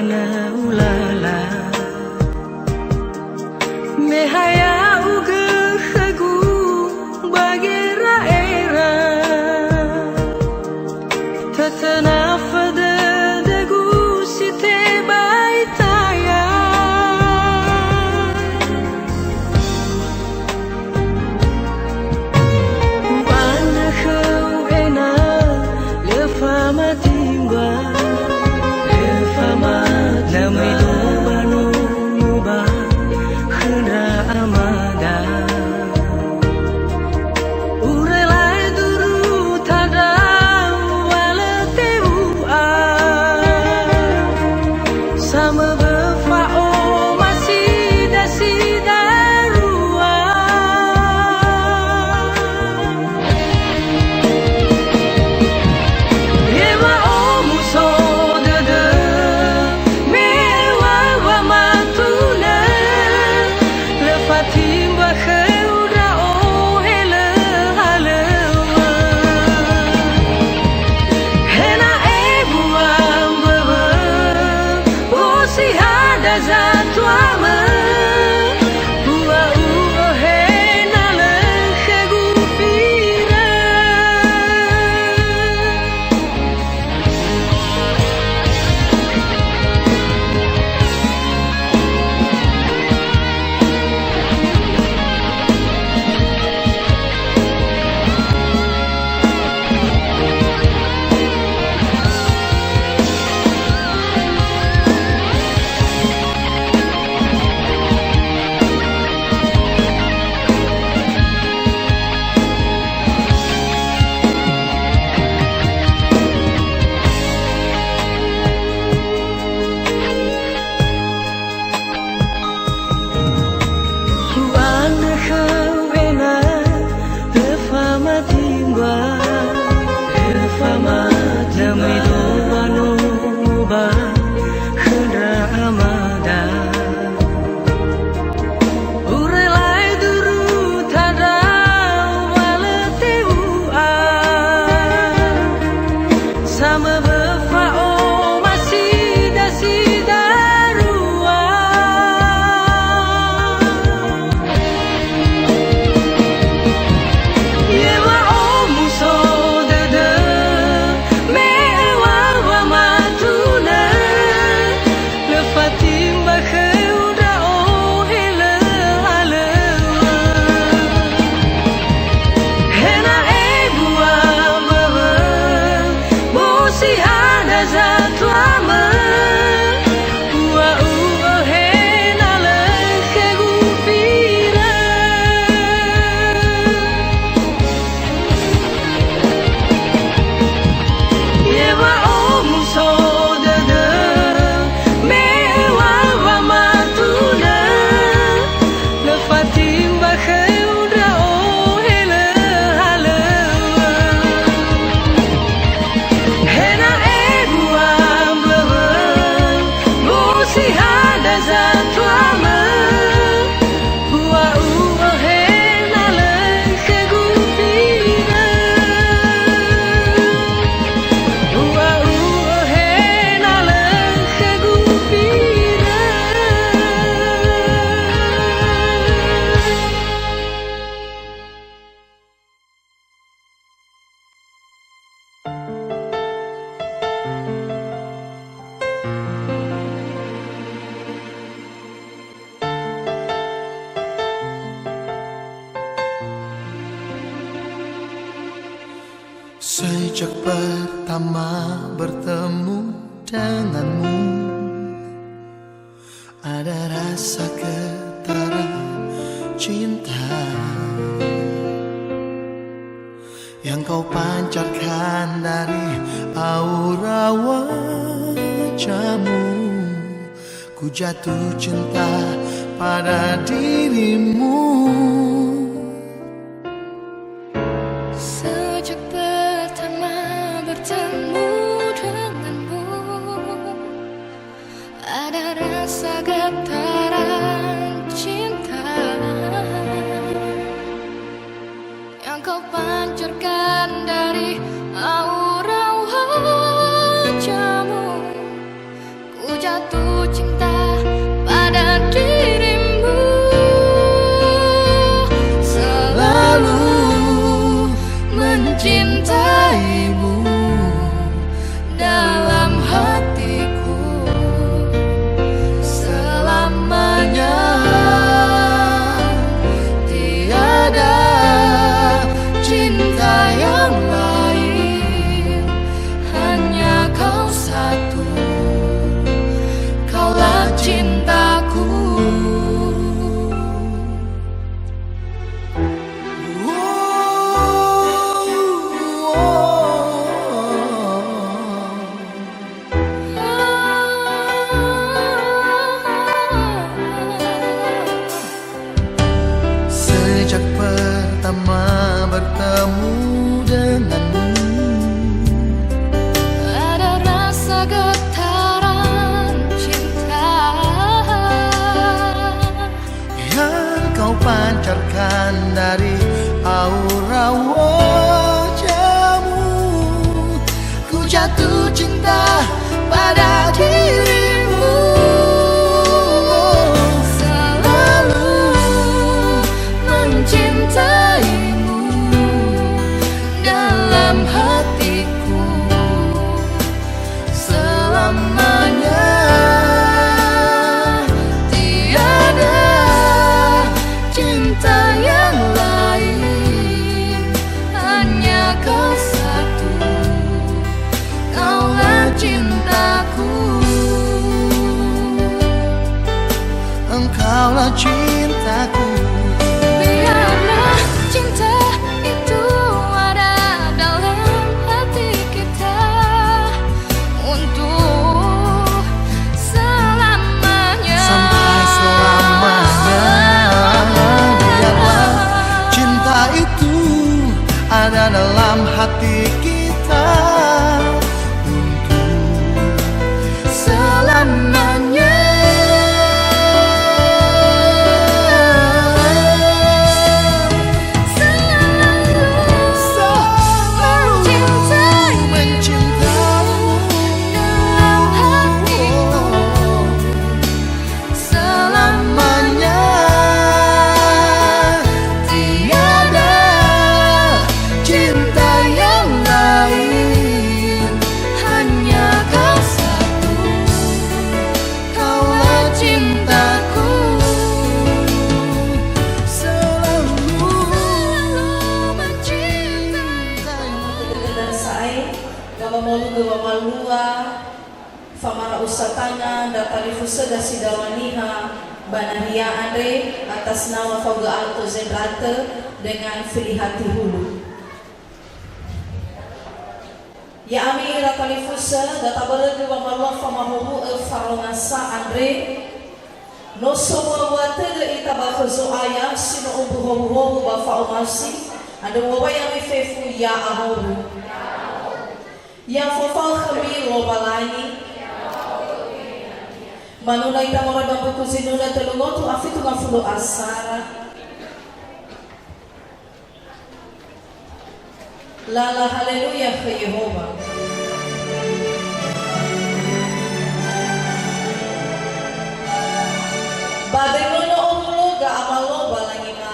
ana ulala mehaya uge khegu bagira era tatana fada dagu site baitaya bana khau ena le fama timba Namai banu muba khna amada urelai duru tada wala teu a sama befao masih dasi darua Yewa omuso Sejak pertama bertemu denganmu, ada rasa ketara cinta yang kau pancarkan dari aura wajahmu. Ku jatuh cinta pada dirimu. Sejak pertama bertemu denganmu, ada rasa getaran cinta yang kau pancarkan dari aura wajahmu. Ku jatuh cintaku. Biarlah cinta itu ada dalam hati kita untuk selamanya. Sampai selamanya. Biarlah cinta itu ada dalam hati kita untuk selamanya. Famara usatana datari fusada sidarwaniha Banahia Andre atas nama Fauga Alto Zendrate dengan Filihati Hulu. Ya ami datari fusa databala dua malwa famahumu faronasa Andre no somo wate de itabakhazo aya sino umbuhobu bafa umasi ada wabaya mifefu ya ahobu ya fofal khami lobalani manuna itamora bambuku zinuna telungotu afitu ngafulu asara lala haleluya ke Yehova. Bagaimana umlo ga amalo balangi ma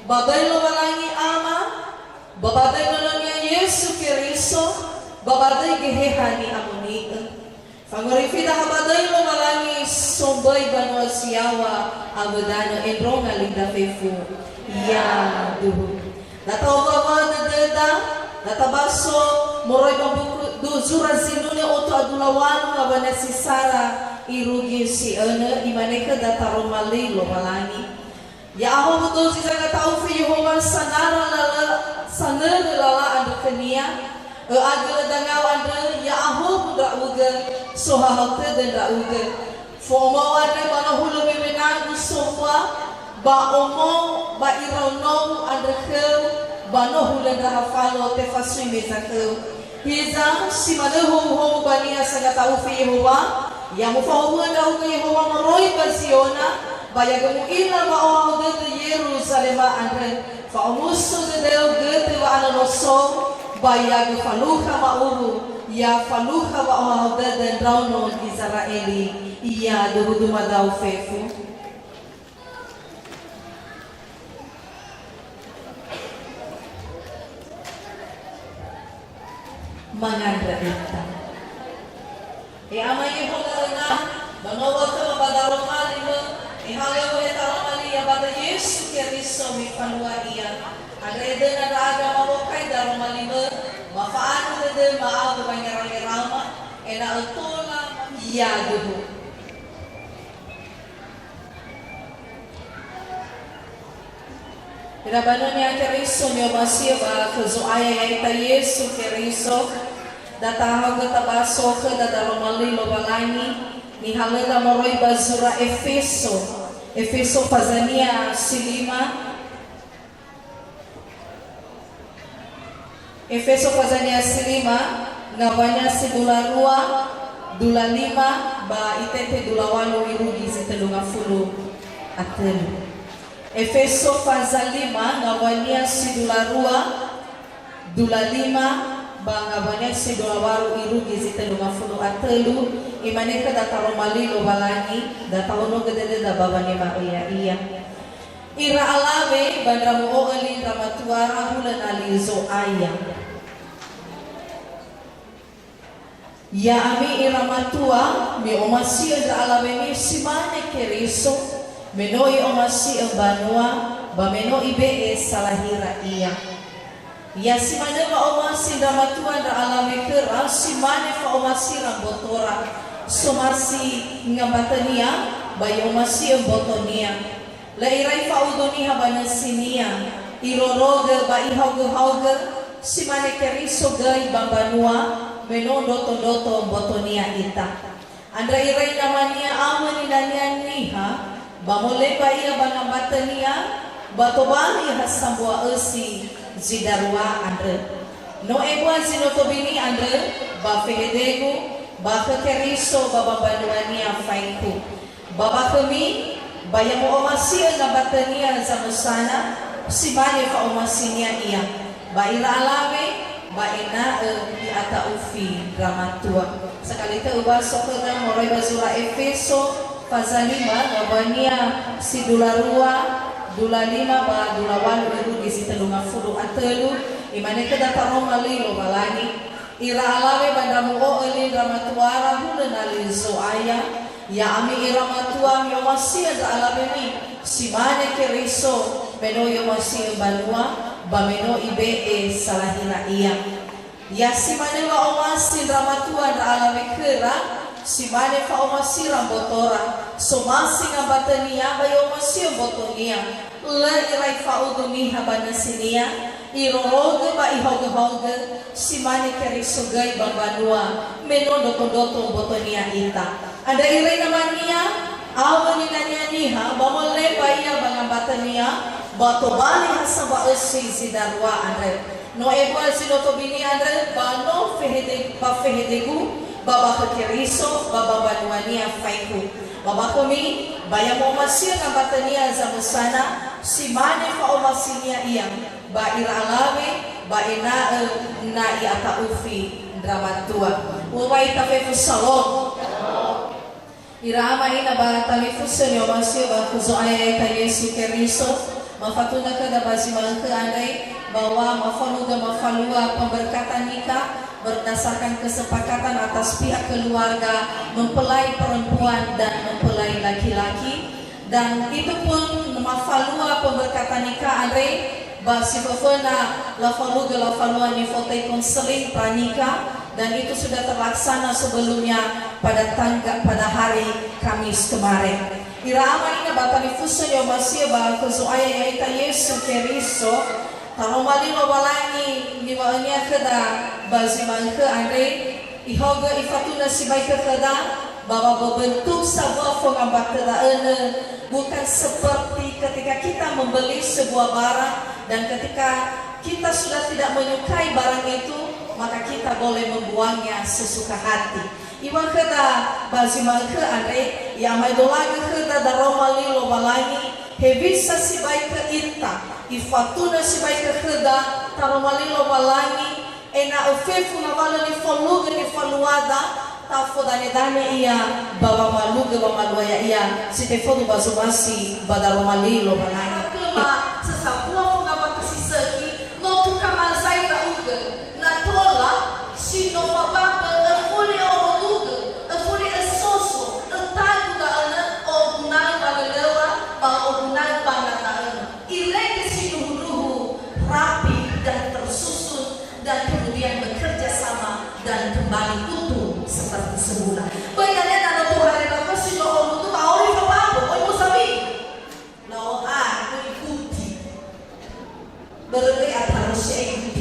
Babai lo balangi ama, babaday nolongnya Yesu Kiriso, babaday gehehani amuni. Fangorifida habaday lo balangi sombay banwa siyawa abadano enronga linda fefu. Ya duhu. Natawa baba dededa, natabaso moroy bambuku duzura zinune oto adulawan ngabana si Sara irugi si ene imaneka dataron mali lo balangi. Ya aku betul sih saya tahu Yehova sanara lala anda kenia agak dengar anda ya aku budak uga sohalte dan dak uga forma anda mana hulu memenang semua ba omo ba irono anda ke bano hulu dah hafalo te fasui mezake hiza si mana hulu bania saya tahu Yehova yang mufahu anda uga Yehova meroi basiona Bayagamu ina ma'o de Yerusalem andre fa umusu de gete wa ana noso bayag faluha ma'uru ya faluha wa de rauno Israeli iya dudu madau fefu mangandra ita amai hongalna banawa ka badaro malimo ihalaw etaramali ya bata Yesu Kiristo mi panwa iya agrede na daaga mawakay darumali mo mafaano de de maaf banyak rama ena utola ya duhu. Irabano niya Keriso niyo masih ba kezoaya yaita Yesu Keriso datahag tabaso ke dadaromali lobalani ni halenda moroi bazura Efeso fazania silima ngawanya si dula lima ba itete dula walu irugi zitelunga fulu atelu. Efeso fazalima ngawanya si dula lima ba ngawanya si dula walu irugi zitelunga fulu atelu imaneka dataromali lo balangi datawono gedede da babane ma iya ira alave bandramu oli ramatuara hulan alizo ayam ya ami iramatua mi omasi da alave mi simane Keriso menoi omasi banua ba meno ibe salahira iya ya simane ba omasi ramatua da alave kera simane fa omasi rambotora somasi ngabatania ba omasi botonia la irai faudoni habana sinia iroroga ba ihauga simane Keriso gai bambanua menondo todoto botonia ita andra irai namania amani danian niha bamole ba ia banambatania batobali hasambua esi zidarwa andre no ebwa zinotobini andre ba fehedegu ba Keriso ba bambanuania faiku baba kami bayamo omasi na batania za musana simane fa omasinia iya ba ira alame ba ina di ata ufi dramatua sekali te uba sokona morai bazura Efeso fazalima ngabania si dula lima ba dula walu iru di sitelunga fulu atelu imane ke dataro mali lo balani ira alame bandamu oli dramatuara hulen alizo aya ya ami iramatua mi omasi ada alabeni simane Keriso meno yomasi banua ba meno ibe salahina iya ya simane wa omasi ramatua da alame kera simane fa omasi rambotora somasi ngabatania ba yomasi botonia la irai fa uduni habana sinia iroroge ba ihoge simane Keriso gai banua meno doto botonia ita ada irai namanya awani niha bamole baya bangambatania bato bali hasaba esi zidarwa andre no eba sinoto bini andre bano fehedegu baba Keriso baba banuania faiku baba kami baya mo masih ngambatania zamusana simane fa omasinia iyang ba iralawe ba ina na iata ufi dramatua umay tafe salon irama ina ba talifusan yo masih ba kuzoaya ta Yesu Keriso mafatuna kada baziman ke andai bahwa mafalua pemberkatan nikah berdasarkan kesepakatan atas pihak keluarga mempelai perempuan dan mempelai laki-laki dan itu pun mafalua pemberkatan nikah andai basi fafana lafalua ni fotai konseling pranikah dan itu sudah terlaksana sebelumnya pada hari Kamis kemarin. Irama ina batani fuso yo masih ba kuzoaya yaita Yesu Keriso taromali lo balangi ni wanya kada baziman ke andre ihoga ifatuna sibai ke kada bahwa bentuk sebuah pengambat keadaan bukan seperti ketika kita membeli sebuah barang dan ketika kita sudah tidak menyukai barang itu maka kita boleh membuangnya sesuka hati. Iwan kada baziman ke andre yang maidolagi kada daromali lo balangi hebisa sibai ke ita ifatuna sibai ke kada taromali lo balangi ena ofefu na wala ni foluga ni faluada tafodane dane iya baba maluga baba maluaya iya sitefodu bazumasi badaromali lo balangi kema sesabua fungaba kasisaki no tukamazai na uga na tola sino mababa afuli oruga afuli esoso entagu da ana ogunai balelewa ba ogunai banataana ileke sinuruhu rapi dan tersusun dan kemudian bekerja sama Berarti harusnya